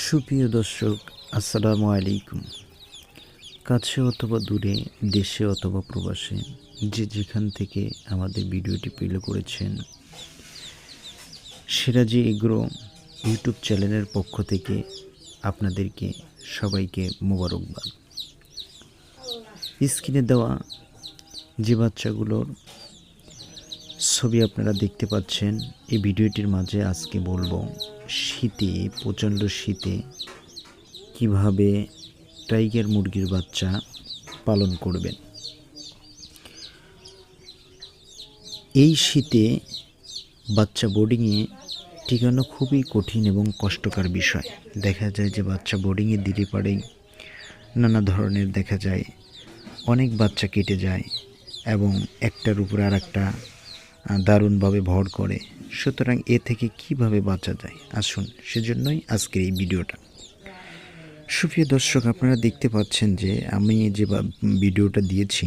সুপ্রিয় দর্শক, আসসালামু আলাইকুম। কাছে অথবা দূরে, দেশে অথবা প্রবাসে, যে যেখান থেকে আমাদের ভিডিওটি প্লে করেছেন, সিরাজি এগ্রো ইউটিউব চ্যানেলের পক্ষ থেকে আপনাদেরকে সবাইকে মোবারকবাদ। স্ক্রিনে দেওয়া যে বাচ্চাগুলোর ছবি আপনারা দেখতে পাচ্ছেন, এই ভিডিওটির মাঝে আজকে বলবো শীতে, প্রচণ্ড শীতে কিভাবে টাইগার মুরগির বাচ্চা পালন করবেন। এই শীতে বাচ্চা বোর্ডিংয়ে টিকানো খুবই কঠিন এবং কষ্টকর বিষয়। দেখা যায় যে বাচ্চা বোর্ডিংয়ে দিলে পারেই নানা ধরনের দেখা যায় অনেক বাচ্চা কেটে যায় এবং একটার উপরে আর একটা দারুণভাবে ভর করে। সুতরাং এ থেকে কিভাবে বাঁচা যায়, আসুন সেজন্যই আজকের এই ভিডিওটা। সুপ্রিয় দর্শক, আপনারা দেখতে পাচ্ছেন যে আমি যে ভিডিওটা দিয়েছি,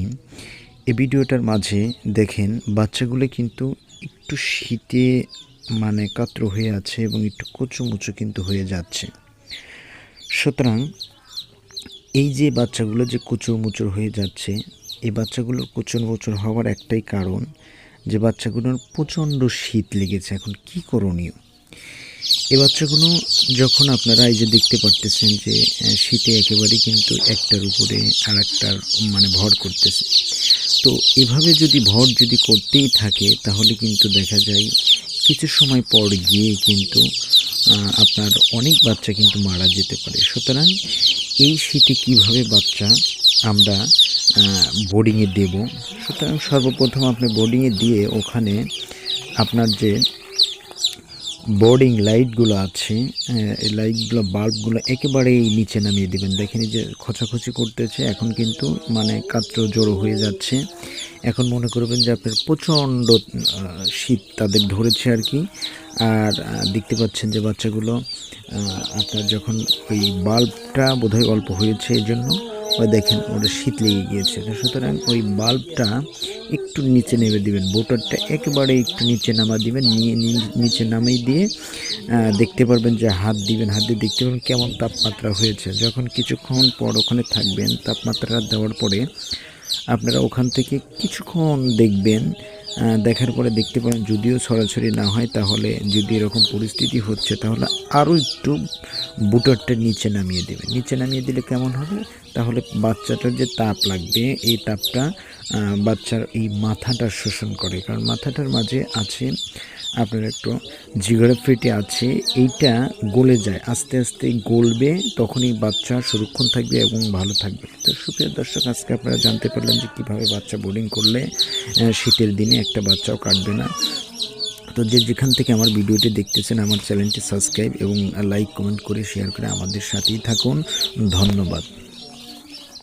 এই ভিডিওটার মাঝে দেখেন বাচ্চাগুলো কিন্তু একটু শীতে কাতর হয়ে আছে এবং একটু কুচুমুচু কিন্তু হয়ে যাচ্ছে। সুতরাং এই যে বাচ্চাগুলো যে কুচুরমুচুর হয়ে যাচ্ছে, এই বাচ্চাগুলোর কুচুরমুচুর হওয়ার একটাই কারণ যে বাচ্চাগুলোর প্রচণ্ড শীত লেগেছে। এখন কি করণীয়? এই বাচ্চাগুলো যখন আপনারা এই যে দেখতে পারতেছেন যে শীতে একেবারেই কিন্তু একটার উপরে আর একটার ভর করতেছে। তো এভাবে যদি ভর যদি করতেই থাকে তাহলে কিন্তু দেখা যায় কিছু সময় পর গিয়ে কিন্তু আপনার অনেক বাচ্চা কিন্তু মারা যেতে পারে। সুতরাং এই শীতে কিভাবে বাচ্চা আমরা বোর্ডিংয়ে দেব? সুতরাং সর্বপ্রথম আপনি বোর্ডিংয়ে দিয়ে ওখানে আপনার যে বোর্ডিং লাইটগুলো আছে, এই লাইটগুলো বাল্বগুলো একেবারেই নিচে নামিয়ে দেবেন। দেখেন যে খোঁচাখুচি করতেছে, এখন কিন্তু কাতর জড়ো হয়ে যাচ্ছে। এখন মনে করবেন যে আপনার প্রচণ্ড শীত তাদের ধরেছে আর কি। আর দেখতে পাচ্ছেন যে বাচ্চাগুলো আপনার যখন ওই বাল্বটা বোধহয় অল্প হয়েছে, এই জন্য ওই দেখেন ওটা শীত লেগে গিয়েছে। সুতরাং ওই বাল্বটা একটু নিচে নেমে দিবেন, বোটারটা একেবারে একটু নিচে নামা দিবেন। নিচে নামিয়ে দিয়ে দেখতে পারবেন যে হাত দিবেন, হাত দিয়ে দেখতে পারবেন কেমন তাপমাত্রা হয়েছে। যখন কিছুক্ষণ পর ওখানে থাকবেন, তাপমাত্রা দেওয়ার পরে আপনারা ওখান থেকে কিছুক্ষণ দেখবেন, দেখার পরে দেখতে পারেন যদিও সরাসরি না হয়, তাহলে যদি এরকম পরিস্থিতি হচ্ছে তাহলে আরও একটু বুটারটা নিচে নামিয়ে দেবেন। নিচে নামিয়ে দিলে কেমন হবে? তাহলে বাচ্চাটার যে তাপ লাগবে, এই তাপটা বাচ্চার এই মাথাটা শোষণ করে। কারণ মাথাটার মাঝে আছে আপনার একটু জিগরে ফেটে আছে, এইটা গলে যায়, আস্তে আস্তে গলবে, তখনই বাচ্চা সুরক্ষণ থাকবে এবং ভালো থাকবে। তো সুপ্রিয় দর্শক, আজকে আপনারা জানতে পারলেন যে কীভাবে বাচ্চা বোর্ডিং করলে শীতের দিনে একটা বাচ্চাও কাটবে না। তো যে যেখান থেকে আমার ভিডিওটি দেখতেছেন, আমার চ্যানেলটি সাবস্ক্রাইব এবং লাইক কমেন্ট করে শেয়ার করে আমাদের সাথেই থাকুন। ধন্যবাদ।